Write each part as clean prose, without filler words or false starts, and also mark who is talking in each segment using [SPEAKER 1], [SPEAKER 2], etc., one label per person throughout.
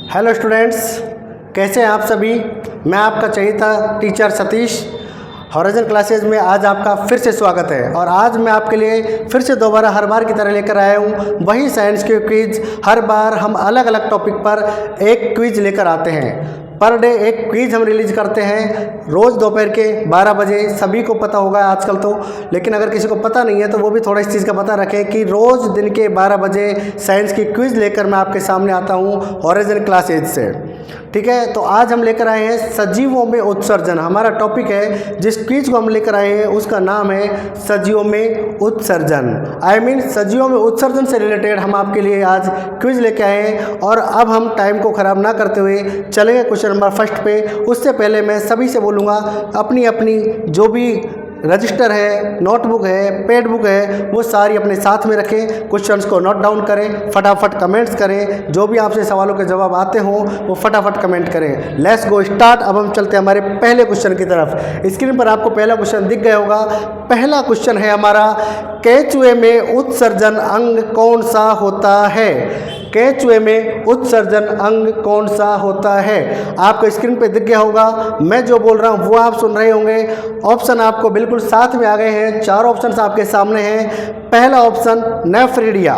[SPEAKER 1] Hello students, कैसे हैं आप सभी। मैं आपका चहेता टीचर सतीश हॉरिजन क्लासेज में आज आपका फिर से स्वागत है। और आज मैं आपके लिए फिर से दोबारा हर बार की तरह लेकर आया हूँ वही साइंस के क्विज। हर बार हम अलग अलग टॉपिक पर एक क्विज लेकर आते हैं। पर डे एक क्विज हम रिलीज करते हैं रोज़ दोपहर के 12 बजे। सभी को पता होगा आजकल तो, लेकिन अगर किसी को पता नहीं है तो वो भी थोड़ा इस चीज़ का पता रखें कि रोज़ दिन के 12 बजे साइंस की क्विज लेकर मैं आपके सामने आता हूँ हॉरिजन क्लासेज से। ठीक है, तो आज हम लेकर आए हैं सजीवों में उत्सर्जन। हमारा टॉपिक है, जिस क्विज को हम लेकर आए हैं उसका नाम है सजीवों में उत्सर्जन। आई मीन सजीवों में उत्सर्जन से रिलेटेड हम आपके लिए आज क्विज लेके आए हैं। और अब हम टाइम को ख़राब ना करते हुए चलेंगे क्वेश्चन नंबर फर्स्ट पे। उससे पहले मैं सभी से बोलूँगा अपनी अपनी जो भी रजिस्टर है, नोटबुक है, पेड बुक है, वो सारी अपने साथ में रखें। क्वेश्चंस को नोट डाउन करें, फटाफट कमेंट्स करें। जो भी आपसे सवालों के जवाब आते हों वो फटाफट कमेंट करें। Let's go start. अब हम चलते हैं हमारे पहले क्वेश्चन की तरफ। स्क्रीन पर आपको पहला क्वेश्चन दिख गया होगा। पहला क्वेश्चन है हमारा, केंचुए में उत्सर्जन अंग कौन सा होता है। केंचुए में उत्सर्जन अंग कौन सा होता है। आपको स्क्रीन पे दिख गया होगा। मैं जो बोल रहा हूँ वो आप सुन रहे होंगे। ऑप्शन आपको बिल्कुल साथ में आ गए हैं। चारों ऑप्शन आपके सामने हैं। पहला ऑप्शन नेफ्रिडिया,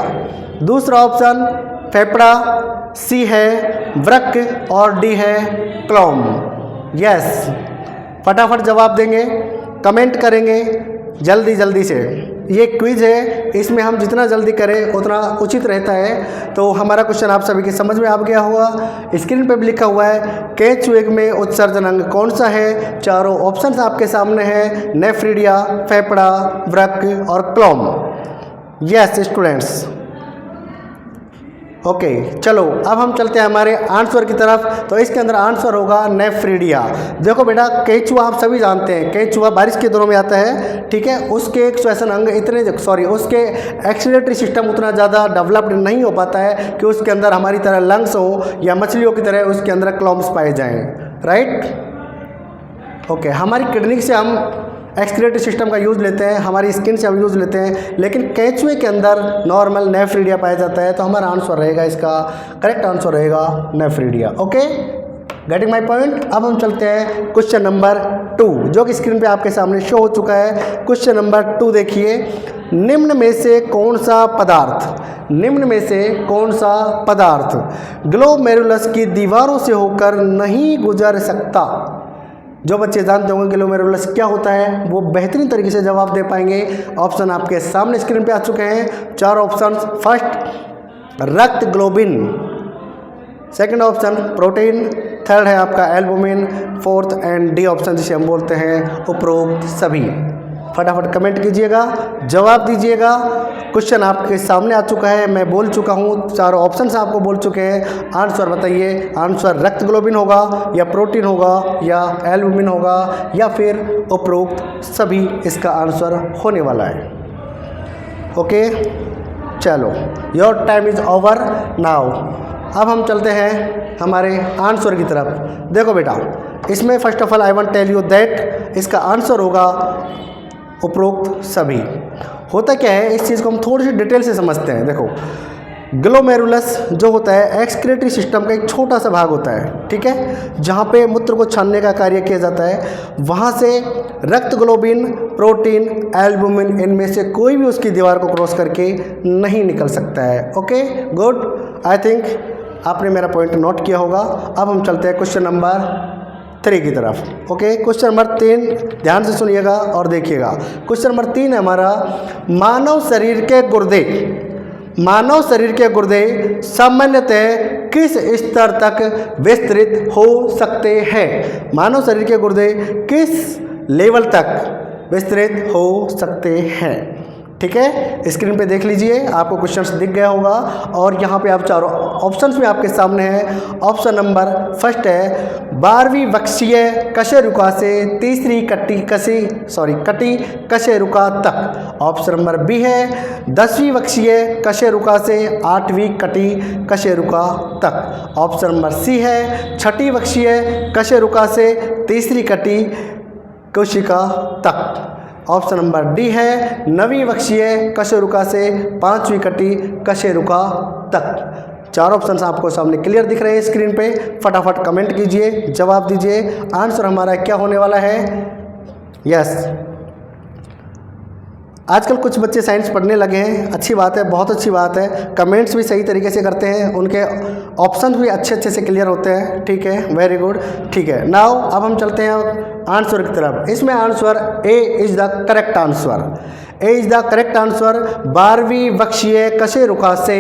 [SPEAKER 1] दूसरा ऑप्शन फेफड़ा, सी है वृक्क और डी है क्लोम। यस, फटाफट जवाब देंगे, कमेंट करेंगे जल्दी जल्दी से। ये क्विज है, इसमें हम जितना जल्दी करें उतना उचित रहता है। तो हमारा क्वेश्चन आप सभी के समझ में आ गया होगा। स्क्रीन पे भी लिखा हुआ है केंचुए में उत्सर्जन अंग कौन सा है। चारों ऑप्शंस आपके सामने हैं, नेफ्रिडिया, फेफड़ा, वृक्क और क्लोम। यस स्टूडेंट्स, ओके चलो अब हम चलते हैं हमारे आंसर की तरफ। तो इसके अंदर आंसर होगा नेफ्रिडिया। देखो बेटा, केंचुआ आप सभी जानते हैं, केंचुआ बारिश के दिनों में आता है। ठीक है, उसके एक श्वसन अंग उसके एक्सीलरेटरी सिस्टम उतना ज़्यादा डेवलप्ड नहीं हो पाता है कि उसके अंदर हमारी तरह लंग्स हो या मछलियों की तरह उसके अंदर क्लॉम्स पाए जाएँ। Right, okay. हमारी किडनी से हम एक्सक्रीटरी सिस्टम का यूज़ लेते हैं, हमारी स्किन से हम यूज़ लेते हैं, लेकिन केंचुए के अंदर नॉर्मल नेफ्रिडिया पाया जाता है। तो हमारा आंसर रहेगा, इसका करेक्ट आंसर रहेगा nephridia. Okay, getting my point. अब हम चलते हैं क्वेश्चन नंबर 2, जो कि स्क्रीन पे आपके सामने शो हो चुका है। क्वेश्चन नंबर 2 देखिए, निम्न में से कौन सा पदार्थ ग्लोमेरुलस की दीवारों से होकर नहीं गुजर सकता। जो बच्चे जानते होंगे ग्लोमेरुलस क्या होता है वो बेहतरीन तरीके से जवाब दे पाएंगे। ऑप्शन आपके सामने स्क्रीन पे आ चुके हैं। 4 ऑप्शन। फर्स्ट रक्त globin, second option protein, third है आपका albumin, fourth and D option जिसे हम बोलते हैं उपरोक्त सभी। फटाफट कमेंट कीजिएगा, जवाब दीजिएगा। क्वेश्चन आपके सामने आ चुका है, मैं बोल चुका हूँ, चारों ऑप्शंस आपको बोल चुके हैं। आंसर बताइए, आंसर रक्त ग्लोबिन होगा या प्रोटीन होगा या एल्बुमिन होगा या फिर उपरोक्त सभी इसका आंसर होने वाला है। ओके चलो, your time is over now. अब हम चलते हैं हमारे आंसर की तरफ। देखो बेटा, इसमें first of all I want tell you that इसका आंसर होगा उपरोक्त सभी। होता क्या है, इस चीज़ को हम थोड़ी सी डिटेल से समझते हैं। देखो, ग्लोमेरुलस जो होता है एक्सक्रीटरी सिस्टम का एक छोटा सा भाग होता है। ठीक है, जहाँ पे मूत्र को छानने का कार्य किया जाता है। वहाँ से रक्त ग्लोबिन, प्रोटीन, एल्बुमिन, इनमें से कोई भी उसकी दीवार को क्रॉस करके नहीं निकल सकता है। ओके गुड, आई थिंक आपने मेरा पॉइंट नोट किया होगा। अब हम चलते हैं क्वेश्चन नंबर 3 की तरफ। ओके, क्वेश्चन नंबर 3 ध्यान से सुनिएगा और देखिएगा। क्वेश्चन नंबर 3 है हमारा, मानव शरीर के गुर्दे सामान्यतः किस स्तर तक विस्तृत हो सकते हैं। मानव शरीर के गुर्दे किस लेवल तक विस्तृत हो सकते हैं। ठीक है, स्क्रीन पे देख लीजिए, आपको क्वेश्चंस दिख गया होगा। और यहाँ पे आप चारों ऑप्शंस भी आपके सामने हैं। ऑप्शन नंबर फर्स्ट है 12वीं वक्षीय कशेरुका से तीसरी कटी कशेरुका तक। ऑप्शन नंबर बी है 10वीं वक्षीय कशेरुका से 8वीं कटी कशेरुका तक। ऑप्शन नंबर सी है 6ठी वक्षीय कशेरुका से तीसरी कटी कोशिका तक। ऑप्शन नंबर डी है 9वीं वक्षीय कशेरुका से 5वीं कटी कशेरुका तक। चार ऑप्शंस आपको सामने क्लियर दिख रहे हैं स्क्रीन पे। फटाफट कमेंट कीजिए, जवाब दीजिए। आंसर हमारा क्या होने वाला है? यस, आजकल कुछ बच्चे साइंस पढ़ने लगे हैं, अच्छी बात है, बहुत अच्छी बात है। कमेंट्स भी सही तरीके से करते हैं, उनके ऑप्शन भी अच्छे से क्लियर होते हैं। ठीक है, वेरी गुड। ठीक है, नाउ अब हम चलते हैं आंसर की तरफ। इसमें answer A is the correct answer. A is the correct answer. 12वीं वक्षीय कशेरुका से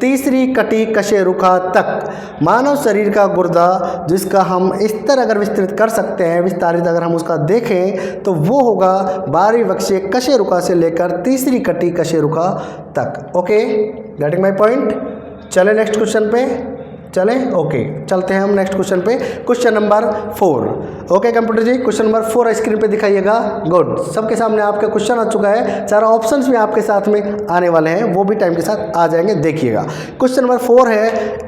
[SPEAKER 1] तीसरी कटी कशेरुका तक मानव शरीर का गुर्दा, जिसका हम इस तरह अगर विस्तृत कर सकते हैं, विस्तारित अगर हम उसका देखें तो वो होगा 12वीं वक्षीय कशेरुका से लेकर तीसरी कटी कशेरुका तक। Okay, getting my point. चले नेक्स्ट क्वेश्चन पे चले। ओके, चलते हैं हम नेक्स्ट क्वेश्चन पे। Question number 4। ओके कंप्यूटर जी, क्वेश्चन नंबर 4 स्क्रीन पे दिखाइएगा। गुड, सबके सामने आपका क्वेश्चन आ चुका है, सारा ऑप्शंस भी आपके साथ में आने वाले हैं, वो भी टाइम के साथ आ जाएंगे, देखिएगा। क्वेश्चन नंबर 4 है,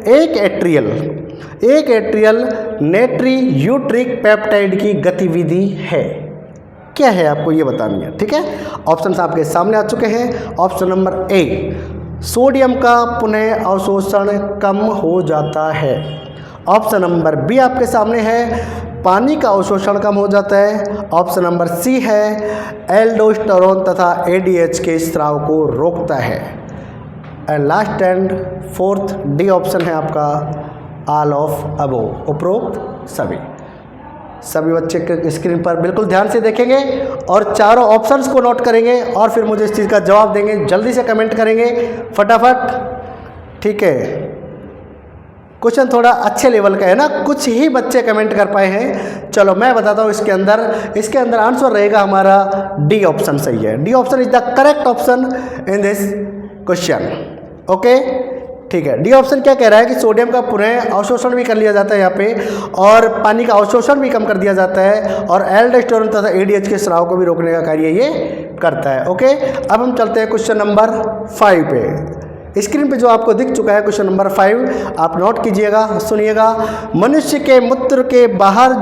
[SPEAKER 1] एक एट्रियल नेट्रीयूट्रिक पेप्टाइड की गतिविधि है, क्या है आपको ये बतानी है। ठीक है, ऑप्शंस आपके सामने आ चुके हैं। ऑप्शन नंबर ए, सोडियम का पुनः अवशोषण कम हो जाता है। ऑप्शन नंबर बी आपके सामने है, पानी का अवशोषण कम हो जाता है। ऑप्शन नंबर सी है, एल्डोस्टेरोन तथा एडीएच के स्राव को रोकता है। And last and fourth D option है आपका, ऑल ऑफ अबोव, उपरोक्त सभी बच्चे के स्क्रीन पर बिल्कुल ध्यान से देखेंगे और चारों ऑप्शंस को नोट करेंगे और फिर मुझे इस चीज़ का जवाब देंगे। जल्दी से कमेंट करेंगे फटाफट। ठीक है, क्वेश्चन थोड़ा अच्छे लेवल का है ना, कुछ ही बच्चे कमेंट कर पाए हैं। चलो मैं बताता हूँ इसके अंदर आंसर रहेगा हमारा डी ऑप्शन सही है। D option is the correct option in this question. Okay, ठीक है। डी ऑप्शन क्या कह रहा है कि सोडियम का पुनः अवशोषण भी कर लिया जाता है यहाँ पे, और पानी का अवशोषण भी कम कर दिया जाता है, और एल्डोस्टेरोन तथा एडीएच के स्राव को भी रोकने का कार्य ये करता है। ओके, अब हम चलते हैं क्वेश्चन नंबर 5 पे। स्क्रीन पे जो आपको दिख चुका है क्वेश्चन नंबर 5, आप नोट कीजिएगा, सुनिएगा। मनुष्य के मूत्र के बाहर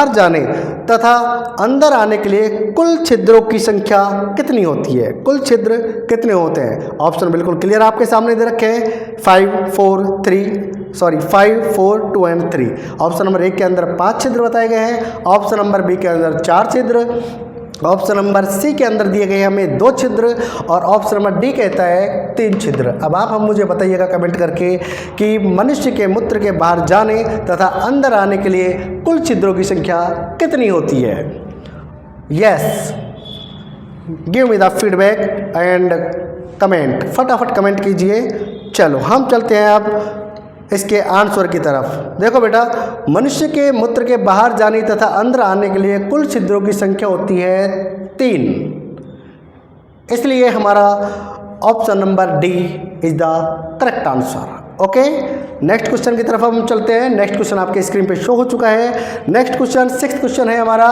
[SPEAKER 1] जाने तथा अंदर आने के लिए कुल छिद्रों की संख्या कितनी होती है? कुल छिद्र कितने होते हैं? ऑप्शन बिल्कुल क्लियर आपके सामने दे रखे हैं, 5, 4, 2 एंड 3। ऑप्शन नंबर 1 के अंदर 5 छिद्र बताए गए हैं, ऑप्शन नंबर बी के अंदर 4 छिद्र, ऑप्शन नंबर सी के अंदर दिए गए हमें 2 छिद्र, और ऑप्शन नंबर डी कहता है 3 छिद्र। अब आप हम मुझे बताइएगा कमेंट करके कि मनुष्य के मूत्र के बाहर जाने तथा अंदर आने के लिए कुल छिद्रों की संख्या कितनी होती है। Yes, give me the feedback and comment, फटाफट कमेंट कीजिए। चलो हम चलते हैं अब इसके आंसर की तरफ। देखो बेटा, मनुष्य के मूत्र के बाहर जाने तथा अंदर आने के लिए कुल छिद्रों की संख्या होती है 3, इसलिए हमारा option number D is the correct answer. Okay, next question की तरफ हम चलते हैं। नेक्स्ट क्वेश्चन आपके स्क्रीन पे शो हो चुका है। नेक्स्ट क्वेश्चन 6th क्वेश्चन है हमारा,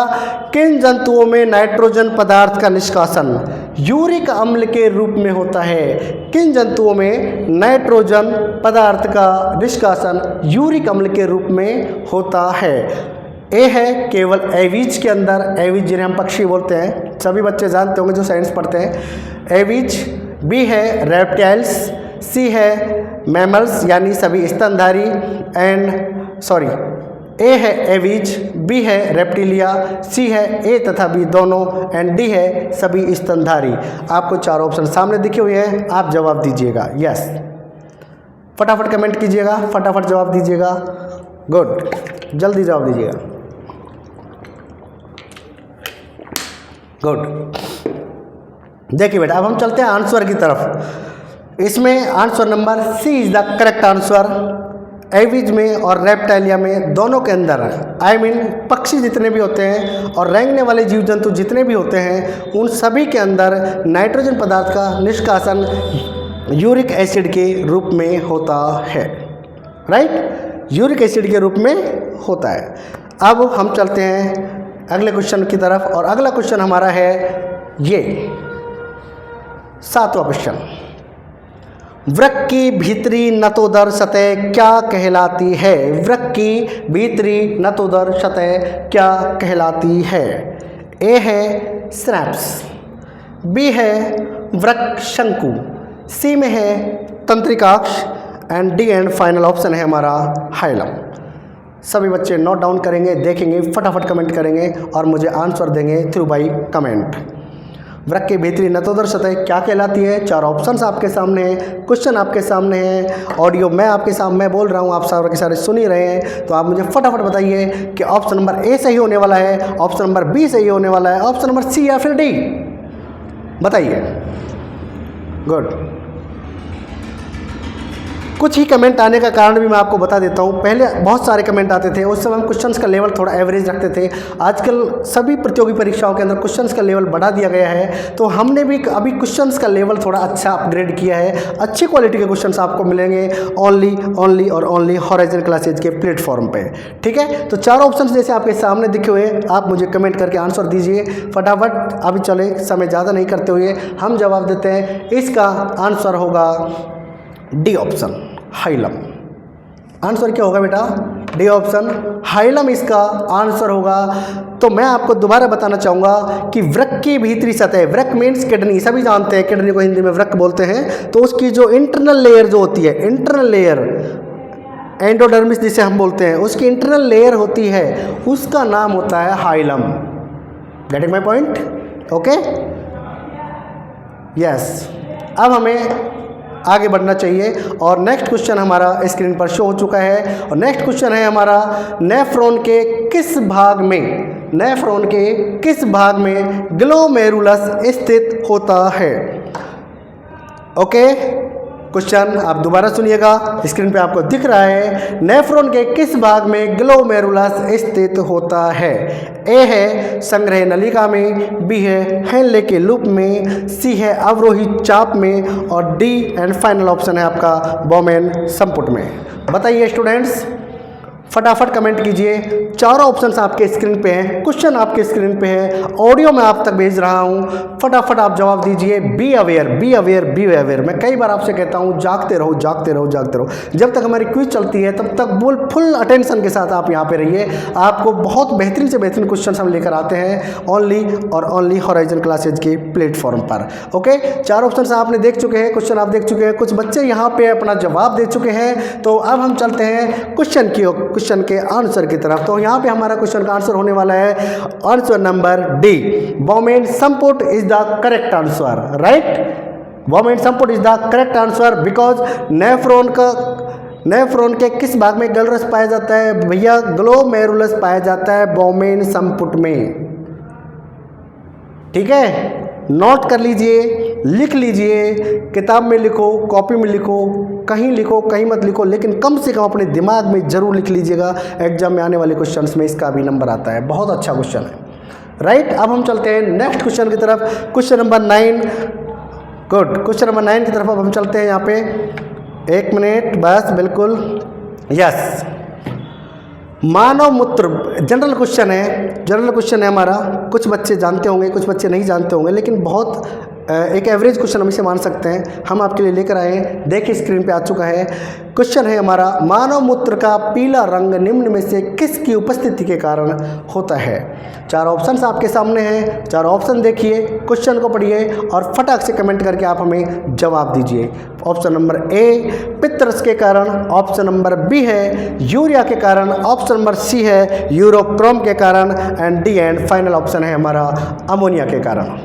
[SPEAKER 1] किन जंतुओं में नाइट्रोजन पदार्थ का निष्कासन यूरिक अम्ल के रूप में होता है? किन जंतुओं में नाइट्रोजन पदार्थ का निष्कासन यूरिक अम्ल के रूप में होता है? ए है केवल एवीज के अंदर, एवीज जिन्हें हम पक्षी बोलते हैं, सभी बच्चे जानते होंगे जो साइंस पढ़ते हैं, एवीज। बी है रेप्टाइल्स, सी है मैमल्स यानी सभी स्तनधारी ए है एवीज, बी है रेप्टिलिया, सी है ए तथा बी दोनों, एंड डी है सभी स्तनधारी। आपको 4 ऑप्शन सामने दिखे हुए हैं, आप जवाब दीजिएगा। यस, फटाफट कमेंट कीजिएगा, फटाफट जवाब दीजिएगा। गुड, जल्दी जवाब दीजिएगा। गुड, देखिए बेटा, अब हम चलते हैं आंसर की तरफ। इसमें answer number C is the correct answer. Aves में और रेप्टाइलिया में दोनों के अंदर, आई मीन पक्षी जितने भी होते हैं और रेंगने वाले जीव जंतु जितने भी होते हैं, उन सभी के अंदर नाइट्रोजन पदार्थ का निष्कासन यूरिक एसिड के रूप में होता है। राइट, यूरिक एसिड के रूप में होता है। अब हम चलते हैं अगले क्वेश्चन की तरफ, और अगला क्वेश्चन हमारा है ये 7वां क्वेश्चन, वृक्क की भीतरी नतोदर सतह क्या कहलाती है? वृक्क की भीतरी नतोदर सतह क्या कहलाती है? ए है स्नैप्स, बी है वृक्क शंकु, सी में है तंत्रिकाक्ष and D and final option है हमारा हाइलम। सभी बच्चे नोट डाउन करेंगे, देखेंगे, फटाफट कमेंट करेंगे और मुझे आंसर देंगे थ्रू बाई कमेंट। वृक्क की भीतरी नतोदर सतह क्या कहलाती है? 4 ऑप्शंस आपके सामने हैं, क्वेश्चन आपके सामने है, ऑडियो मैं आपके सामने मैं बोल रहा हूँ, आप सारे के सारे सुन ही रहे हैं। तो आप मुझे फटाफट बताइए कि ऑप्शन नंबर ए सही होने वाला है, ऑप्शन नंबर बी सही होने वाला है, ऑप्शन नंबर सी या फिर डी? बताइए। गुड। कुछ ही कमेंट आने का कारण भी मैं आपको बता देता हूँ। पहले बहुत सारे कमेंट आते थे, उस समय हम क्वेश्चंस का लेवल थोड़ा एवरेज रखते थे। आजकल सभी प्रतियोगी परीक्षाओं के अंदर क्वेश्चंस का लेवल बढ़ा दिया गया है, तो हमने भी अभी क्वेश्चंस का लेवल थोड़ा अच्छा अपग्रेड किया है। अच्छी क्वालिटी के क्वेश्चंस आपको मिलेंगे ओनली और ओनली हॉराइजन क्लासेज के प्लेटफॉर्म पे। ठीक है, तो 4 ऑप्शन जैसे आपके सामने दिखे हुए, आप मुझे कमेंट करके आंसर दीजिए फटाफट। अभी चले, समय ज़्यादा नहीं करते हुए हम जवाब देते हैं। इसका आंसर होगा डी ऑप्शन, हाइलम। आंसर क्या होगा बेटा? डी ऑप्शन, हाइलम इसका आंसर होगा। तो मैं आपको दोबारा बताना चाहूँगा कि वृक्क की भीतरी सतह, वृक्क मीन्स किडनी, सभी जानते हैं किडनी को हिंदी में वृक्क बोलते हैं। तो उसकी जो इंटरनल लेयर जो होती है, इंटरनल लेयर एंडोडर्मिस जिसे हम बोलते हैं, उसकी इंटरनल लेयर होती है, उसका नाम होता है hilum. Getting my point? Okay, yes. अब हमें आगे बढ़ना चाहिए और नेक्स्ट क्वेश्चन हमारा स्क्रीन पर शो हो चुका है। और नेक्स्ट क्वेश्चन है हमारा, नेफ्रॉन के किस भाग में, नेफ्रॉन के किस भाग में ग्लोमेरुलस स्थित होता है? ओके, क्वेश्चन आप दोबारा सुनिएगा, स्क्रीन पे आपको दिख रहा है। नेफ्रॉन के किस भाग में ग्लोमेरुलस स्थित होता है? ए है संग्रह नलिका में, बी है हेनले के लूप में, सी है अवरोही चाप में और डी एंड फाइनल ऑप्शन है आपका बोमेन संपुट में। बताइए स्टूडेंट्स, फटाफट कमेंट कीजिए। 4 ऑप्शंस आपके स्क्रीन पे हैं, क्वेश्चन आपके स्क्रीन पे है, ऑडियो मैं आप तक भेज रहा हूँ, फटाफट आप जवाब दीजिए। Be aware, be aware, be aware. मैं कई बार आपसे कहता हूँ जागते रहो, जागते रहो, जागते रहो। जब तक हमारी क्विज चलती है तब तक फुल अटेंशन के साथ आप यहाँ पे रहिए। आपको बहुत बेहतरीन से बेहतरीन क्वेश्चन हम लेकर आते हैं ओनली और ओनली हॉराइजन क्लासेज के प्लेटफॉर्म पर। ओके, 4 ऑप्शन आपने देख चुके हैं, क्वेश्चन आप देख चुके हैं, कुछ बच्चे यहाँ पे अपना जवाब दे चुके हैं। तो अब हम चलते हैं क्वेश्चन के आंसर की तरफ। तो यहाँ पे हमारा क्वेश्चन का आंसर होने वाला है आंसर नंबर डी, बोमेन संपुट is the correct answer. Right, Bowman संपुट is the correct answer because nephron के किस भाग में ग्लोमेरुलस पाया जाता है? भैया ग्लोमेरुलस पाया जाता है बोमेन संपुट में। ठीक है, नोट कर लीजिए, लिख लीजिए, किताब में लिखो, कॉपी में लिखो, कहीं लिखो कहीं मत लिखो, लेकिन कम से कम अपने दिमाग में जरूर लिख लीजिएगा। एग्जाम में आने वाले क्वेश्चंस में इसका भी नंबर आता है। बहुत अच्छा क्वेश्चन है। राइट, अब हम चलते हैं नेक्स्ट क्वेश्चन की तरफ, question number 9। Good, question number 9 की तरफ अब हम चलते हैं। यहाँ पे 1 मिनट बस, बिल्कुल, यस। मानव मूत्र, जनरल क्वेश्चन है हमारा। कुछ बच्चे जानते होंगे, कुछ बच्चे नहीं जानते होंगे, लेकिन बहुत एक एवरेज क्वेश्चन हम इसे मान सकते हैं। हम आपके लिए लेकर आए हैं, देखिए स्क्रीन पे आ चुका है। क्वेश्चन है हमारा, मानव मूत्र का पीला रंग निम्न में से किसकी उपस्थिति के कारण होता है? 4 ऑप्शंस आपके सामने हैं, 4 ऑप्शन देखिए, क्वेश्चन को पढ़िए और फटाक से कमेंट करके आप हमें जवाब दीजिए। ऑप्शन नंबर ए पित्तरस के कारण, ऑप्शन नंबर बी है यूरिया के कारण, ऑप्शन नंबर सी है यूरोक्रोम के कारण and D and final option है हमारा अमोनिया के कारण।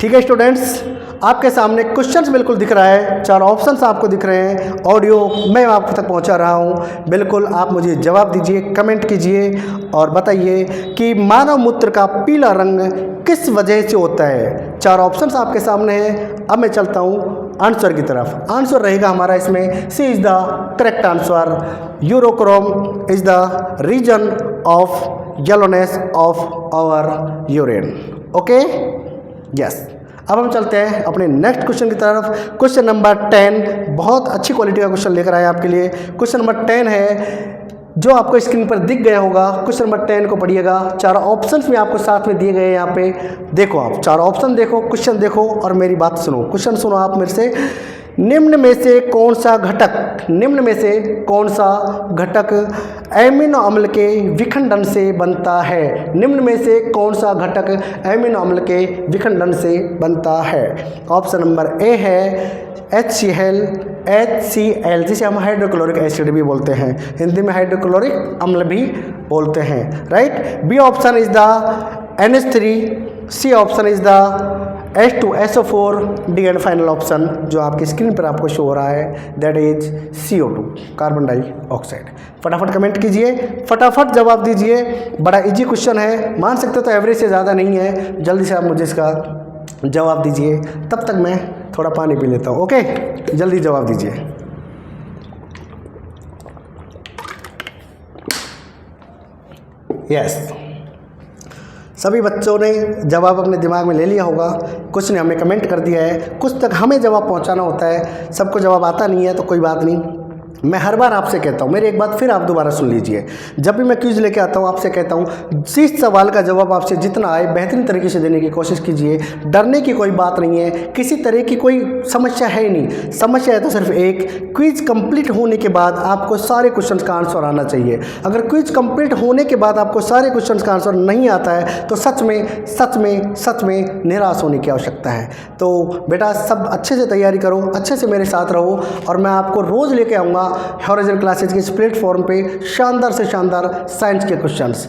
[SPEAKER 1] ठीक है स्टूडेंट्स, आपके सामने क्वेश्चंस बिल्कुल दिख रहा है, 4 ऑप्शंस आपको दिख रहे हैं, ऑडियो मैं आप तक पहुंचा रहा हूं। बिल्कुल आप मुझे जवाब दीजिए, कमेंट कीजिए और बताइए कि मानव मूत्र का पीला रंग किस वजह से होता है। 4 ऑप्शंस आपके सामने हैं। अब मैं चलता हूं आंसर की तरफ। आंसर रहेगा हमारा इसमें C is the correct answer. Urochrome is the reason of yellowness of our urine. Okay, yes. अब हम चलते हैं अपने नेक्स्ट क्वेश्चन की तरफ। क्वेश्चन नंबर 10, बहुत अच्छी क्वालिटी का क्वेश्चन लेकर आए आपके लिए। क्वेश्चन नंबर 10 है जो आपको स्क्रीन पर दिख गया होगा। क्वेश्चन नंबर 10 को पढ़िएगा। 4 ऑप्शंस में आपको साथ में दिए गए हैं। यहाँ पे देखो, आप 4 ऑप्शन देखो, क्वेश्चन देखो और मेरी बात सुनो। क्वेश्चन सुनो आप मेरे से निम्न में से कौन सा घटक एमिनो अम्ल के विखंडन से बनता है? निम्न में से कौन सा घटक एमिनो अम्ल के विखंडन से बनता है? ऑप्शन नंबर ए है HCl, जिसे हम हाइड्रोक्लोरिक एसिड भी बोलते हैं, हिंदी में हाइड्रोक्लोरिक अम्ल भी बोलते हैं, right. B option is the NH3, C option is the H2SO4, D and final option जो आपकी स्क्रीन पर आपको शो हो रहा है that is CO2, carbon dioxide. फटाफट कमेंट कीजिए, फटाफट जवाब दीजिए। बड़ा इजी क्वेश्चन है, मान सकते हो तो एवरेज से ज़्यादा नहीं है। जल्दी से आप मुझे इसका जवाब दीजिए, तब तक मैं थोड़ा पानी पी लेता हूँ। ओके, जल्दी जवाब दीजिए। यस, सभी बच्चों ने जवाब अपने दिमाग में ले लिया होगा, कुछ ने हमें कमेंट कर दिया है, कुछ तक हमें जवाब पहुंचाना होता है। सबको जवाब आता नहीं है तो कोई बात नहीं, मैं हर बार आपसे कहता हूँ, मेरी एक बात फिर आप दोबारा सुन लीजिए। जब भी मैं क्विज लेके आता हूँ आपसे कहता हूँ, जिस सवाल का जवाब आपसे जितना आए बेहतरीन तरीके से देने की कोशिश कीजिए। डरने की कोई बात नहीं है, किसी तरह की कोई समस्या है ही नहीं। समस्या है तो सिर्फ एक, क्विज कंप्लीट होने के बाद आपको सारे क्वेश्चन का आंसर आना चाहिए। अगर क्विज कंप्लीट होने के बाद आपको सारे क्वेश्चन का आंसर नहीं आता है तो सच में निराश होने की आवश्यकता है। तो बेटा सब अच्छे से तैयारी करो, अच्छे से मेरे साथ रहो, और मैं आपको रोज़ लेके आऊँगा हॉरिजॉन्टल क्लासेज के इस प्लेटफॉर्म पे शानदार से शानदार साइंस के क्वेश्चंस।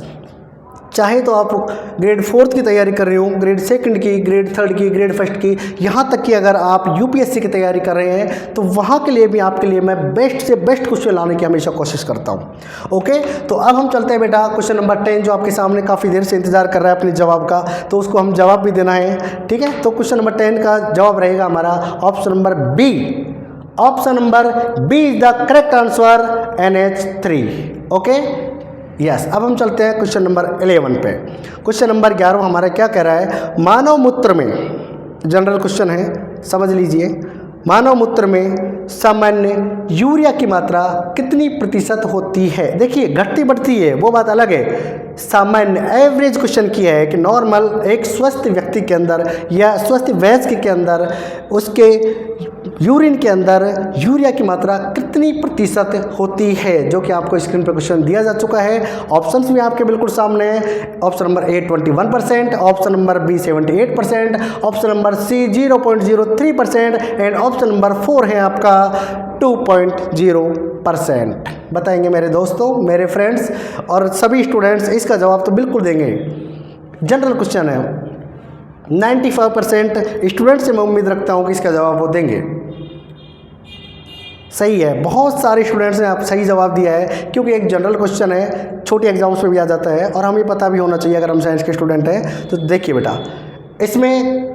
[SPEAKER 1] चाहे तो आप ग्रेड 4 की तैयारी कर रहे हो, ग्रेड 2 की, ग्रेड 3 की, ग्रेड 1 की, यहाँ तक कि अगर आप UPSC की तैयारी कर रहे हैं तो वहाँ के लिए भी आपके लिए मैं बेस्ट से बेस्ट क्वेश्चन लाने की हमेशा कोशिश करता हूँ। ओके, तो अब हम चलते हैं बेटा क्वेश्चन नंबर 10 जो आपके सामने काफ़ी देर से इंतजार कर रहा है अपने जवाब का, तो उसको हम जवाब भी देना है। ठीक है, तो क्वेश्चन नंबर 10 का जवाब रहेगा हमारा option number B. Option number B is the correct answer, NH3। Okay, yes. अब हम चलते हैं क्वेश्चन नंबर 11 पे। क्वेश्चन नंबर 11 हमारा क्या कह रहा है? मानव मूत्र में, जनरल क्वेश्चन है, समझ लीजिए। मानव मूत्र में सामान्य यूरिया की मात्रा कितनी प्रतिशत होती है? देखिए घटती बढ़ती है वो बात अलग है, सामान्य एवरेज क्वेश्चन किया है कि नॉर्मल एक स्वस्थ व्यक्ति के अंदर या स्वस्थ वयस्क के अंदर उसके यूरिन के अंदर यूरिया की मात्रा कितनी प्रतिशत होती है, जो कि आपको स्क्रीन पर क्वेश्चन दिया जा चुका है। ऑप्शंस भी आपके बिल्कुल सामने हैं। Option number A 21%, option number B 78%, option number C 0.03% and option number 4 है आपका 2.0%। बताएंगे मेरे दोस्तों, मेरे फ्रेंड्स और सभी स्टूडेंट्स, इसका जवाब तो बिल्कुल देंगे। जनरल क्वेश्चन है, 95% स्टूडेंट से मैं उम्मीद रखता हूँ कि इसका जवाब वो देंगे। सही है, बहुत सारे स्टूडेंट्स ने आप सही जवाब दिया है, क्योंकि एक जनरल क्वेश्चन है, छोटे एग्जाम्स में भी आ जाता है और हमें पता भी होना चाहिए अगर हम साइंस के स्टूडेंट हैं। तो देखिए बेटा, इसमें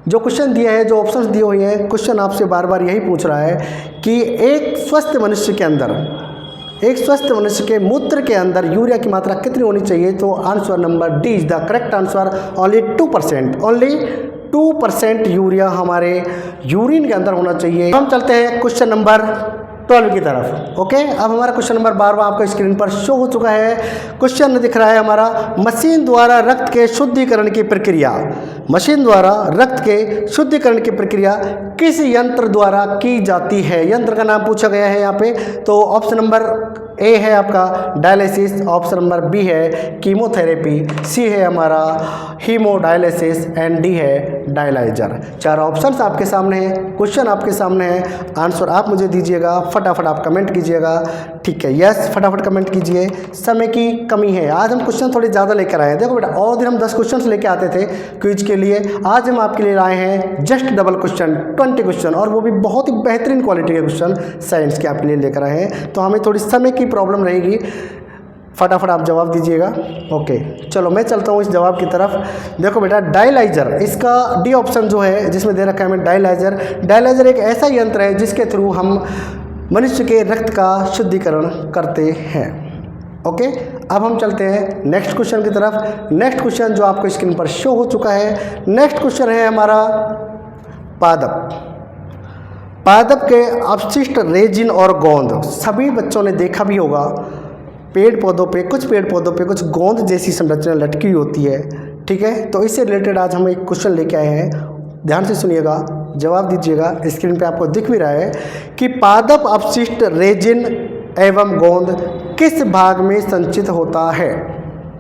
[SPEAKER 1] जो क्वेश्चन दिया है, जो ऑप्शंस दिए हुए हैं, क्वेश्चन आपसे बार बार यही पूछ रहा है कि एक स्वस्थ मनुष्य के मूत्र के अंदर यूरिया की मात्रा कितनी होनी चाहिए? तो answer number D is the correct answer, only 2% urea हमारे यूरिन के अंदर होना चाहिए। हम चलते हैं क्वेश्चन नंबर 12 की तरफ। ओके, अब हमारा क्वेश्चन नंबर 12 आपको स्क्रीन पर शो हो चुका है। क्वेश्चन दिख रहा है हमारा, मशीन द्वारा रक्त के शुद्धिकरण की प्रक्रिया, मशीन द्वारा रक्त के शुद्धिकरण की प्रक्रिया किस यंत्र द्वारा की जाती है? यंत्र का नाम पूछा गया है यहाँ पे। तो ऑप्शन नंबर ए है आपका डायलिसिस, ऑप्शन नंबर बी है कीमोथेरेपी, सी है हमारा हीमोडायलिसिस एंड डी है डायलाइजर। 4 ऑप्शंस आपके सामने हैं, क्वेश्चन आपके सामने है, आंसर आप मुझे दीजिएगा, फटाफट आप कमेंट कीजिएगा। ठीक है, यस, फटाफट कमेंट कीजिए। समय की कमी है, आज हम क्वेश्चन थोड़े ज़्यादा लेकर आए हैं। देखो बेटा, और दिन हम 10 क्वेश्चन लेके आते थे क्विज के लिए, आज हम आपके लिए लाए हैं जस्ट डबल क्वेश्चन, 20 क्वेश्चन, और वो भी बहुत ही बेहतरीन क्वालिटी के क्वेश्चन साइंस के आपके लिए लेकर आए हैं। तो हमें थोड़ी समय की प्रॉब्लम रहेगी, फटाफट आप जवाब दीजिएगा। ओके, चलो मैं चलता हूँ इस जवाब की तरफ। देखो बेटा, डायलाइजर, इसका डी ऑप्शन जो है जिसमें दे रखा है हमें डायलाइजर। डायलाइजर एक ऐसा यंत्र है जिसके थ्रू हम मनुष्य के रक्त का शुद्धिकरण करते हैं। ओके, अब हम चलते हैं नेक्स्ट क्वेश्चन की तरफ। नेक्स्ट क्वेश्चन जो आपको स्क्रीन पर शो हो चुका है, नेक्स्ट क्वेश्चन है हमारा पादप। पादप के अपशिष्ट रेजिन और गोंद, सभी बच्चों ने देखा भी होगा, पेड़ पौधों पे कुछ गोंद जैसी संरचना लटकी होती है। ठीक है, तो इससे रिलेटेड आज हम एक क्वेश्चन लेके आए हैं, ध्यान से सुनिएगा। जवाब दीजिएगा। स्क्रीन पे आपको दिख भी रहा है कि पादप अपशिष्ट रेजिन एवं गोंद किस भाग में संचित होता है।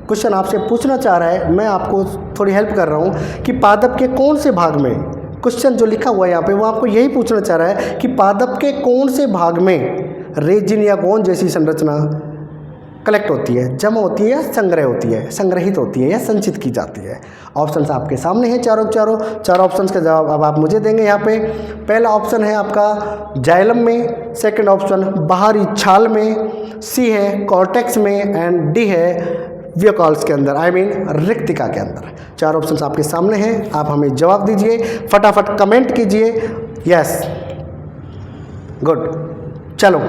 [SPEAKER 1] क्वेश्चन आपसे पूछना चाह रहा है, मैं आपको थोड़ी हेल्प कर रहा हूँ कि पादप के कौन से भाग में, क्वेश्चन जो लिखा हुआ है यहाँ पे वो आपको यही पूछना चाह रहा है कि पादप के कौन से भाग में रेजिन या गोंद जैसी संरचना कलेक्ट होती है, जमा होती है या संग्रह होती है, संग्रहित होती है या संचित की जाती है। ऑप्शंस आपके सामने हैं चार ऑप्शंस का जवाब अब आप मुझे देंगे। यहाँ पे पहला ऑप्शन है आपका जाइलम में, सेकंड ऑप्शन बाहरी छाल में, सी है कॉर्टेक्स में एंड डी है व्यूकॉल्स के अंदर, आई मीन रिक्तिका के अंदर। चार ऑप्शंस आपके सामने हैं, आप हमें जवाब दीजिए, फटाफट कमेंट कीजिए। Yes, good. चलो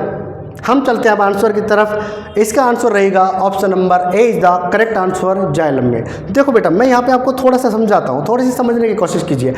[SPEAKER 1] हम चलते हैं अब आंसर की तरफ। इसका आंसर रहेगा option number A is the correct answer, xylem में। देखो बेटा, मैं यहाँ पे आपको थोड़ा सा समझाता हूँ, थोड़ी सी समझने की कोशिश कीजिए।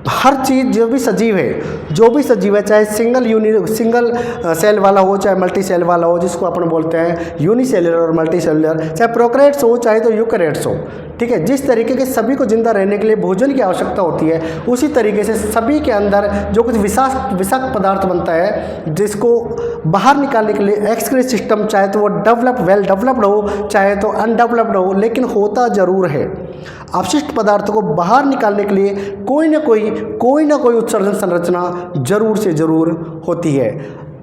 [SPEAKER 1] हर चीज़ जो भी सजीव है, चाहे सिंगल सेल वाला हो, चाहे मल्टी सेल वाला हो, जिसको अपन बोलते हैं यूनिसेलुलर और मल्टी सेलुलर, चाहे प्रोकैरियोट्स हो चाहे तो यूकैरियोट्स हो, ठीक है। जिस तरीके के सभी को जिंदा रहने के लिए भोजन की आवश्यकता होती है, उसी तरीके से सभी के अंदर जो कुछ विषाक्त पदार्थ बनता है, जिसको बाहर निकालने के लिए एक्सक्रीट सिस्टम चाहे तो वो वेल डेवलप्ड हो चाहे तो अनडेवलप्ड हो, लेकिन होता ज़रूर है। अपशिष्ट पदार्थों को बाहर निकालने के लिए कोई ना कोई उत्सर्जन संरचना जरूर से जरूर होती है,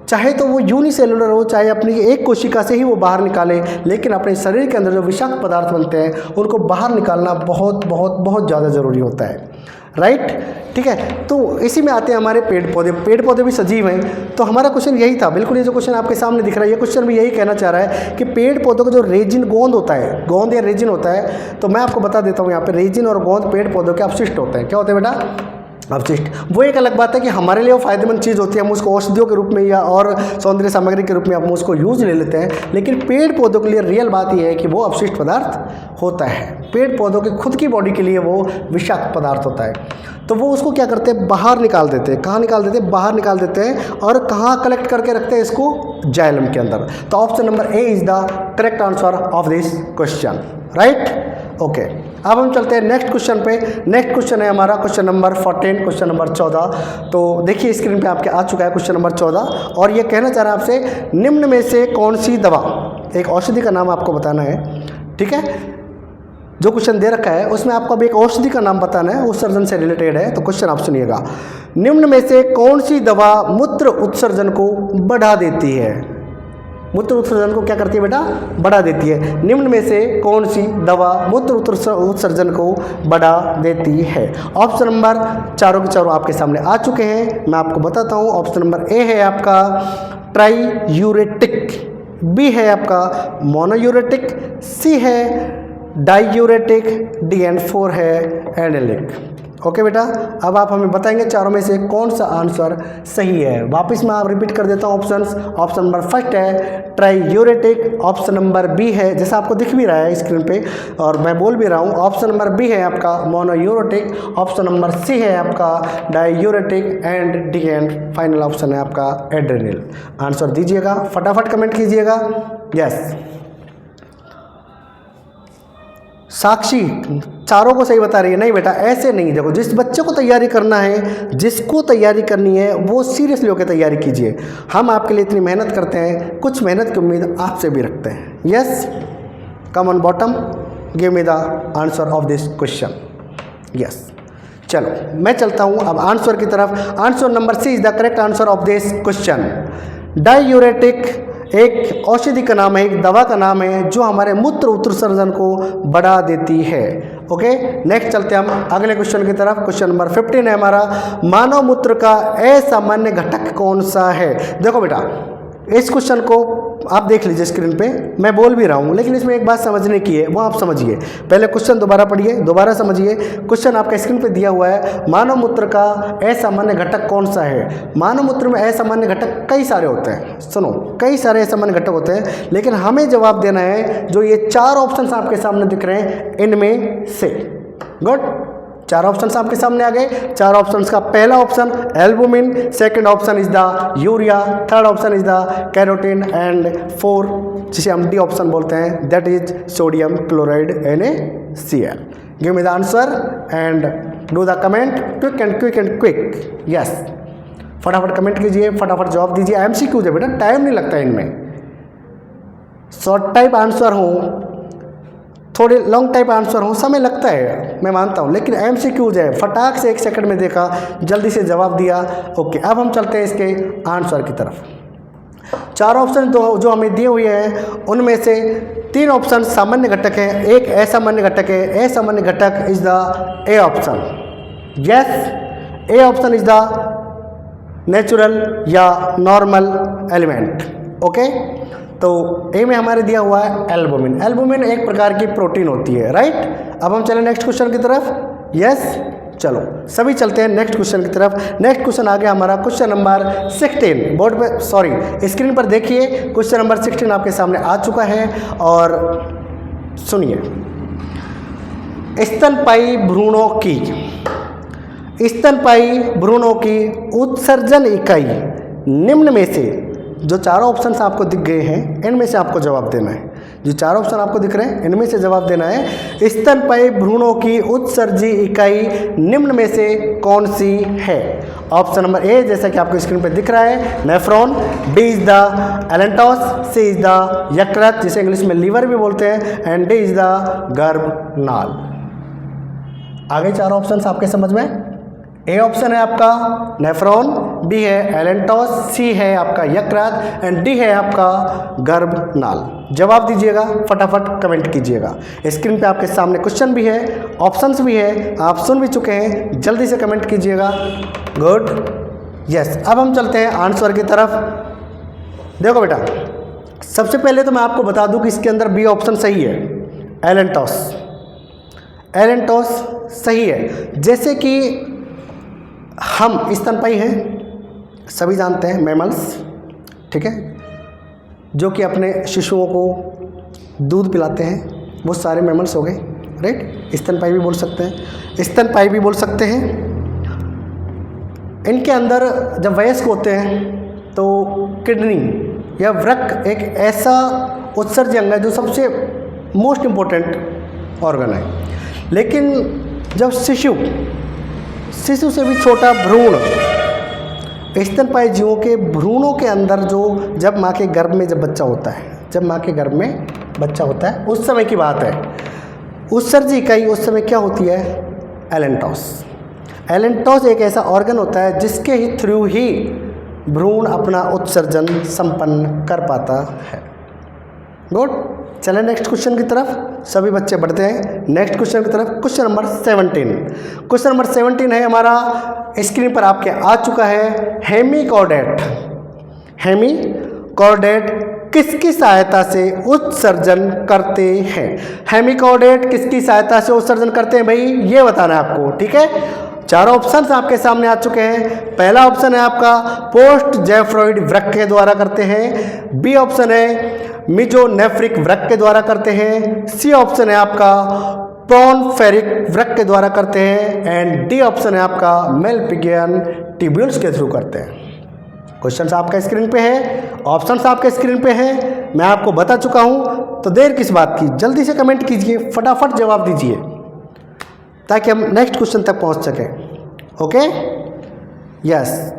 [SPEAKER 1] चाहे तो वो यूनिसेलुलर हो, चाहे अपनी एक कोशिका से ही वो बाहर निकाले, लेकिन अपने शरीर के अंदर जो विषाक्त पदार्थ बनते हैं उनको बाहर निकालना बहुत बहुत बहुत ज़्यादा ज़रूरी होता है, राइट। ठीक है, तो इसी में आते हैं हमारे पेड़ पौधे भी सजीव हैं। तो हमारा क्वेश्चन यही था, बिल्कुल ये जो क्वेश्चन आपके सामने दिख रहा है, ये क्वेश्चन भी यही कहना चाह रहा है कि पेड़ पौधों का जो रेजिन गोंद होता है, गोंद या रेजिन होता है, तो मैं आपको बता देता हूँ यहाँ पे रेजिन और गोंद पेड़ पौधों के अपशिष्ट होते हैं। क्या होते हैं बेटा? अपशिष्ट। वो एक अलग बात है कि हमारे लिए वो फायदेमंद चीज़ होती है, हम उसको औषधियों के रूप में या और सौंदर्य सामग्री के रूप में हम उसको यूज ले लेते हैं, लेकिन पेड़ पौधों के लिए रियल बात यह है कि वो अपशिष्ट पदार्थ होता है। पेड़ पौधों के खुद की बॉडी के लिए वो विषाक्त पदार्थ होता है, तो वो उसको क्या करते हैं, बाहर निकाल देते हैं। कहाँ निकाल देते हैं? बाहर निकाल देते हैं। और कहाँ कलेक्ट करके रखते हैं इसको? जाइलम के अंदर। तो option number A is the correct answer of this question, right. Okay, अब हम चलते हैं नेक्स्ट क्वेश्चन पे। नेक्स्ट क्वेश्चन है हमारा क्वेश्चन नंबर 14, क्वेश्चन नंबर 14। तो देखिए स्क्रीन पे आपके आ चुका है क्वेश्चन नंबर 14, और ये कहना चाह रहा है आपसे, निम्न में से कौन सी दवा, एक औषधि का नाम आपको बताना है, ठीक है। जो क्वेश्चन दे रखा है उसमें आपको अभी एक औषधि का नाम बताना है, उत्सर्जन से रिलेटेड है। तो क्वेश्चन आप सुनिएगा, निम्न में से कौन सी दवा मूत्र उत्सर्जन को बढ़ा देती है? मूत्र उत्सर्जन को क्या करती है बेटा? बढ़ा देती है। निम्न में से कौन सी दवा मूत्र उत्सर्जन को बढ़ा देती है? ऑप्शन नंबर चारों के चारों आपके सामने आ चुके हैं, मैं आपको बताता हूँ। ऑप्शन नंबर ए है आपका ट्राईयूरेटिक, बी है आपका मोनोयूरेटिक, सी है डाईयूरेटिक, डी एंड 4 है एनेलिक। ओके बेटा, अब आप हमें बताएंगे चारों में से कौन सा आंसर सही है। वापस मैं आप रिपीट कर देता हूँ ऑप्शंस। ऑप्शन नंबर फर्स्ट है ट्राईयूरेटिक, ऑप्शन नंबर बी है, जैसा आपको दिख भी रहा है स्क्रीन पे और मैं बोल भी रहा हूँ, ऑप्शन नंबर बी है आपका मोनोयूरेटिक, ऑप्शन नंबर सी है आपका diuretic and D and final option है आपका एड्रेनल। आंसर दीजिएगा, फटाफट कमेंट कीजिएगा। यस, साक्षी चारों को सही बता रही है। नहीं बेटा, ऐसे नहीं। देखो, जिस बच्चे को तैयारी करना है, जिसको तैयारी करनी है, वो सीरियसली होकर तैयारी कीजिए। हम आपके लिए इतनी मेहनत करते हैं, कुछ मेहनत की उम्मीद आपसे भी रखते हैं। Yes, come on bottom, give me the answer of this question. Yes, चलो मैं चलता हूँ अब आंसर की तरफ। Answer number C is the correct answer of this question. Diuretic एक औषधि का नाम है, एक दवा का नाम है जो हमारे मूत्र उत्सर्जन को बढ़ा देती है। ओके, नेक्स्ट चलते हैं हम अगले क्वेश्चन की तरफ। क्वेश्चन नंबर 15 है हमारा, मानव मूत्र का असामान्य घटक कौन सा है? देखो बेटा, इस क्वेश्चन को आप देख लीजिए स्क्रीन पे, मैं बोल भी रहा हूँ, लेकिन इसमें एक बात समझने की है, वो आप समझिए। पहले क्वेश्चन दोबारा पढ़िए, दोबारा समझिए। क्वेश्चन आपका स्क्रीन पे दिया हुआ है, मानव मूत्र का असामान्य घटक कौन सा है? मानव मूत्र में असामान्य घटक कई सारे होते हैं, सुनो, कई सारे असामान्य घटक होते हैं, लेकिन हमें जवाब देना है जो ये चार ऑप्शन आपके सामने दिख रहे हैं, इनमें से। गुड, चार ऑप्शंस आपके सामने आ गए। चार ऑप्शंस का पहला option albumin, second option is the urea, third option is the carotene and 4 जिसे हम डी ऑप्शन बोलते हैं, that is sodium chloride NaCl। Give me the answer and do the comment quick and quick. Yes, फटाफट comment कीजिए, फटाफट जवाब दीजिए। MCQs है बेटा, टाइम नहीं लगता इनमें। शॉर्ट टाइप आंसर हो, थोड़े लॉन्ग टाइप आंसर हो, समय लगता है, मैं मानता हूँ, लेकिन एमसीक्यूज है, फटाक से 1 सेकंड में देखा, जल्दी से जवाब दिया। ओके, अब हम चलते हैं इसके आंसर की तरफ। 4 ऑप्शन जो हमें दिए हुए हैं उनमें से 3 ऑप्शन सामान्य घटक है, एक असामान्य घटक है। असामान्य घटक is the A option. Yes, A option is the natural या नॉर्मल एलिमेंट। ओके, तो ए में हमारे दिया हुआ है एल्बुमिन। एल्बुमिन एक प्रकार की प्रोटीन होती है, राइट। अब हम चलें नेक्स्ट क्वेश्चन की तरफ। यस, चलो सभी चलते हैं नेक्स्ट क्वेश्चन की तरफ। नेक्स्ट क्वेश्चन आ गया हमारा क्वेश्चन नंबर 16। बोर्ड पे, सॉरी, स्क्रीन पर देखिए, क्वेश्चन नंबर 16 आपके सामने आ चुका है और सुनिए। स्तनपायी भ्रूणों की उत्सर्जन इकाई निम्न में से, जो 4 ऑप्शंस आपको दिख गए हैं इनमें से आपको जवाब देना है। जो 4 ऑप्शन आपको दिख रहे हैं इनमें से जवाब देना है। स्तनपायी भ्रूणों की उत्सर्जी इकाई निम्न में से कौन सी है? ऑप्शन नंबर ए, जैसा कि आपको स्क्रीन पर दिख रहा है, nephron. B is the allantois. C is the यकृत, जिसे इंग्लिश में लीवर भी बोलते हैं। एंड डी इज द गर्भनाल। आगे 4 ऑप्शन आपके समझ में। ए ऑप्शन है आपका नेफ्रॉन, बी है एलेंटोस, सी है आपका यकृत एंड डी है आपका गर्भनाल। जवाब दीजिएगा, फटाफट कमेंट कीजिएगा। स्क्रीन पे आपके सामने क्वेश्चन भी है, ऑप्शंस भी है, आप सुन भी चुके हैं, जल्दी से कमेंट कीजिएगा। Good, yes. अब हम चलते हैं आंसर की तरफ। देखो बेटा, सबसे पहले तो मैं आपको बता दूं कि इसके अंदर बी ऑप्शन सही है, एलेंटोस सही है। जैसे कि हम स्तनपायी हैं, सभी जानते हैं, मैमल्स, ठीक है, जो कि अपने शिशुओं को दूध पिलाते हैं, वो सारे मैमल्स हो गए, राइट। स्तनपायी भी बोल सकते हैं, इनके अंदर जब वयस्क होते हैं तो किडनी या वृक्क एक ऐसा उत्सर्जी अंग है जो सबसे मोस्ट इम्पोर्टेंट ऑर्गन है। लेकिन जब शिशु से भी छोटा भ्रूण, स्तनपायी जीवों के भ्रूणों के अंदर जो, जब माँ के गर्भ में बच्चा होता है, उस समय की बात है, उत्सर्जी इकाई उस समय क्या होती है? एलेंटोस एक ऐसा ऑर्गन होता है जिसके ही थ्रू ही भ्रूण अपना उत्सर्जन संपन्न कर पाता है। गुड, चलें नेक्स्ट क्वेश्चन की तरफ। सभी बच्चे बढ़ते हैं नेक्स्ट क्वेश्चन की तरफ। Question number 17। क्वेश्चन नंबर 17 है हमारा, स्क्रीन पर आपके आ चुका है। हेमिकॉर्डेट किसकी सहायता से उत्सर्जन करते हैं? हेमिकॉर्डेट किसकी सहायता से उत्सर्जन करते हैं भाई, ये बताना है आपको, ठीक है। 4 ऑप्शन आपके सामने आ चुके हैं। पहला ऑप्शन है आपका पोस्ट जेफ्रॉइड वृक्क के द्वारा करते हैं। बी ऑप्शन है मिजोनेफ्रिक वृक्क के द्वारा करते हैं। सी ऑप्शन है आपका प्रोनफेरिक वृक्क के द्वारा करते हैं। एंड डी ऑप्शन है आपका मेलपिगियन ट्यूब्यूल्स के थ्रू करते हैं। क्वेश्चन आपका स्क्रीन पे है, ऑप्शंस आपके स्क्रीन पे है, मैं आपको बता चुका हूं, तो देर किस बात की, जल्दी से कमेंट कीजिए, फटाफट जवाब दीजिए ताकि हम नेक्स्ट क्वेश्चन तक पहुंच सकें। Okay, yes.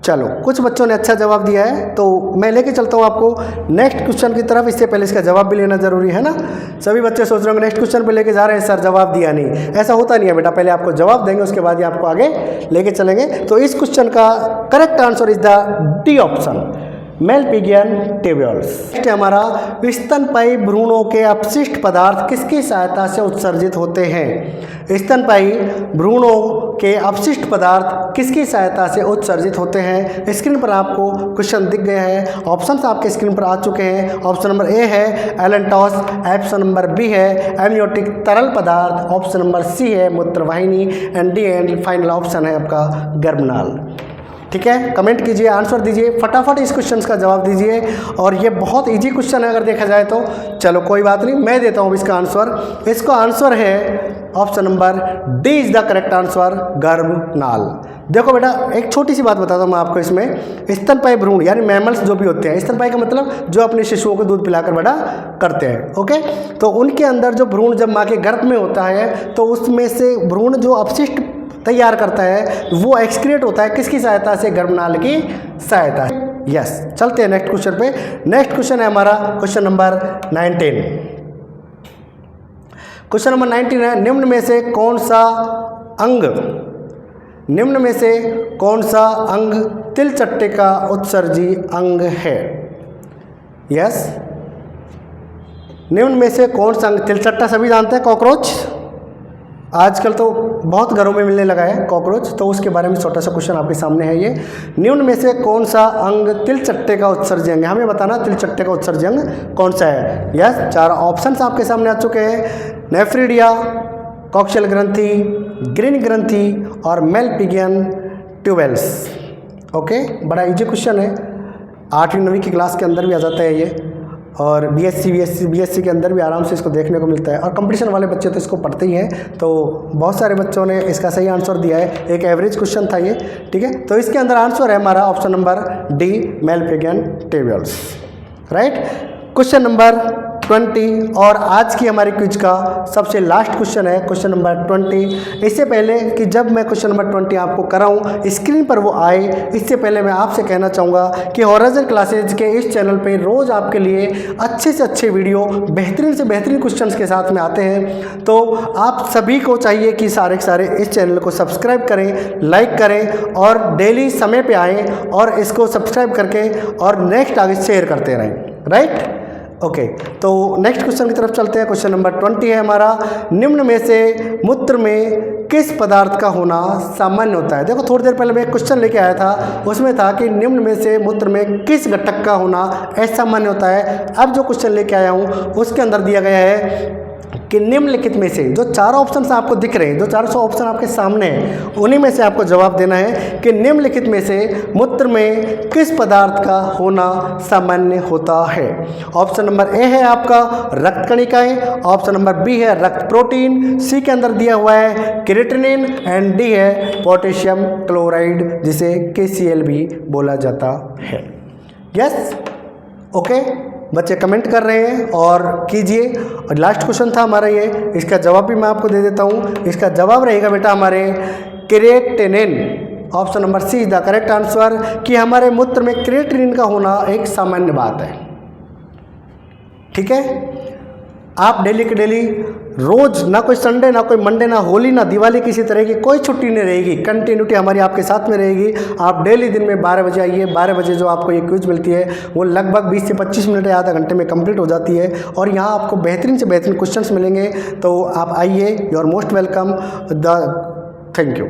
[SPEAKER 1] चलो, कुछ बच्चों ने अच्छा जवाब दिया है तो मैं लेके चलता हूँ आपको नेक्स्ट क्वेश्चन की तरफ। इससे पहले इसका जवाब भी लेना जरूरी है ना। सभी बच्चे सोच रहे होंगे नेक्स्ट क्वेश्चन पे लेके जा रहे हैं सर, जवाब दिया नहीं। ऐसा होता नहीं है बेटा, पहले आपको जवाब देंगे, उसके बाद ही आपको आगे लेके चलेंगे। तो इस क्वेश्चन का correct answer is the D option, Malpighian tubules. हमारा स्तनपायी भ्रूणों के अपशिष्ट पदार्थ किसकी सहायता से उत्सर्जित होते हैं? स्तनपायी भ्रूणों के अपशिष्ट पदार्थ किसकी सहायता से उत्सर्जित होते हैं? स्क्रीन पर आपको क्वेश्चन दिख गया है, ऑप्शंस आपके स्क्रीन पर आ चुके हैं। ऑप्शन नंबर ए है एलेंटोस, ऑप्शन नंबर बी है एमनियोटिक तरल पदार्थ, ऑप्शन नंबर सी है मूत्रवाहिनी and D and final option है आपका गर्भनाल। ठीक है, कमेंट कीजिए, आंसर दीजिए, फटाफट इस क्वेश्चन का जवाब दीजिए। और ये बहुत इजी क्वेश्चन है अगर देखा जाए तो। चलो कोई बात नहीं, मैं देता हूँ इसका आंसर। इसका आंसर है option number D is the correct answer, गर्भनाल। देखो बेटा, एक छोटी सी बात बताता हूँ मैं आपको। इसमें स्तनपायी भ्रूण यानी मैमल्स जो भी होते हैं, स्तनपायी का मतलब जो अपने शिशुओं को दूध पिलाकर बड़ा करते हैं, ओके। तो उनके अंदर जो भ्रूण जब माँ के गर्भ में होता है तो उसमें से भ्रूण जो अपशिष्ट तैयार करता है वो एक्सक्रीट होता है किसकी सहायता से? गर्भनाल की सहायता से। यस, चलते हैं नेक्स्ट क्वेश्चन पे। नेक्स्ट क्वेश्चन है हमारा क्वेश्चन नंबर 19। क्वेश्चन नंबर 19 है, निम्न में से कौन सा अंग तिलचट्टे का उत्सर्जी अंग है? यस, निम्न में से कौन सा अंग? तिलचट्टा सभी जानते हैं, कॉकरोच। आजकल तो बहुत घरों में मिलने लगा है कॉकरोच, तो उसके बारे में छोटा सा क्वेश्चन आपके सामने है ये। निम्न में से कौन सा अंग तिलचट्टे का उत्सर्जी अंग है? हमें बताना तिलचट्टे का उत्सर्जी अंग कौन सा है। यस, 4 ऑप्शंस आपके सामने आ चुके हैं, नेफ्रिडिया, कॉक्शियल ग्रंथि, ग्रीन ग्रंथि और मेलपिगियन ट्यूबेल्स। ओके, बड़ा इजी क्वेश्चन है, 8वीं 9वीं की क्लास के अंदर भी आ जाता है ये, और बीएससी के अंदर भी आराम से इसको देखने को मिलता है। और कंपटीशन वाले बच्चे तो इसको पढ़ते ही हैं, तो बहुत सारे बच्चों ने इसका सही आंसर दिया है। एक एवरेज क्वेश्चन था ये, ठीक है। तो इसके अंदर आंसर है हमारा option number D, Malpighian tubules, right. Question number 20 और आज की हमारी क्विज का सबसे लास्ट क्वेश्चन है क्वेश्चन नंबर 20। इससे पहले कि जब मैं क्वेश्चन नंबर 20 आपको कराऊं, स्क्रीन पर वो आए, इससे पहले मैं आपसे कहना चाहूँगा कि हॉराइजन क्लासेज के इस चैनल पे रोज़ आपके लिए अच्छे से अच्छे वीडियो, बेहतरीन से बेहतरीन क्वेश्चंस के साथ में आते हैं। तो आप सभी को चाहिए कि सारे के सारे इस चैनल को सब्सक्राइब करें, लाइक करें और डेली समय पर आएँ और इसको सब्सक्राइब करके और नेक्स्ट आगे शेयर करते रहें, राइट। ओके, तो नेक्स्ट क्वेश्चन की तरफ चलते हैं। क्वेश्चन नंबर 20 है हमारा, निम्न में से मूत्र में किस पदार्थ का होना सामान्य होता है? देखो, थोड़ी देर पहले मैं एक क्वेश्चन लेके आया था, उसमें था कि निम्न में से मूत्र में किस घटक का होना असामान्य होता है। अब जो क्वेश्चन लेके आया हूँ उसके अंदर दिया गया है कि निम्नलिखित में से, जो 4 ऑप्शन आपको दिख रहे हैं, जो 400 ऑप्शन आपके सामने हैं, उन्हीं में से आपको जवाब देना है कि निम्नलिखित में से मूत्र में किस पदार्थ का होना सामान्य होता है। ऑप्शन नंबर ए है आपका रक्त कणिकाएं, ऑप्शन नंबर बी है रक्त प्रोटीन, सी के अंदर दिया हुआ है क्रिएटिनिन एंड डी है पोटेशियम क्लोराइड, जिसे KCl भी बोला जाता है। यस, ओके, बच्चे कमेंट कर रहे हैं और कीजिए। और लास्ट क्वेश्चन था हमारा ये, इसका जवाब भी मैं आपको दे देता हूँ। इसका जवाब रहेगा बेटा हमारे creatinine. Option number C is the correct answer, कि हमारे मूत्र में क्रिएटिनिन का होना एक सामान्य बात है, ठीक है। आप डेली के डेली रोज, ना कोई संडे, ना कोई मंडे, ना होली, ना दिवाली, किसी तरह की कोई छुट्टी नहीं रहेगी, कंटिन्यूटी हमारी आपके साथ में रहेगी। आप डेली दिन में 12 बजे आइए। 12 बजे जो आपको ये क्विज मिलती है वो लगभग 20 से 25 मिनट या आधा घंटे में कंप्लीट हो जाती है, और यहाँ आपको बेहतरीन से बेहतरीन क्वेश्चंस मिलेंगे। तो आप आइए, you are most welcome. Thank you.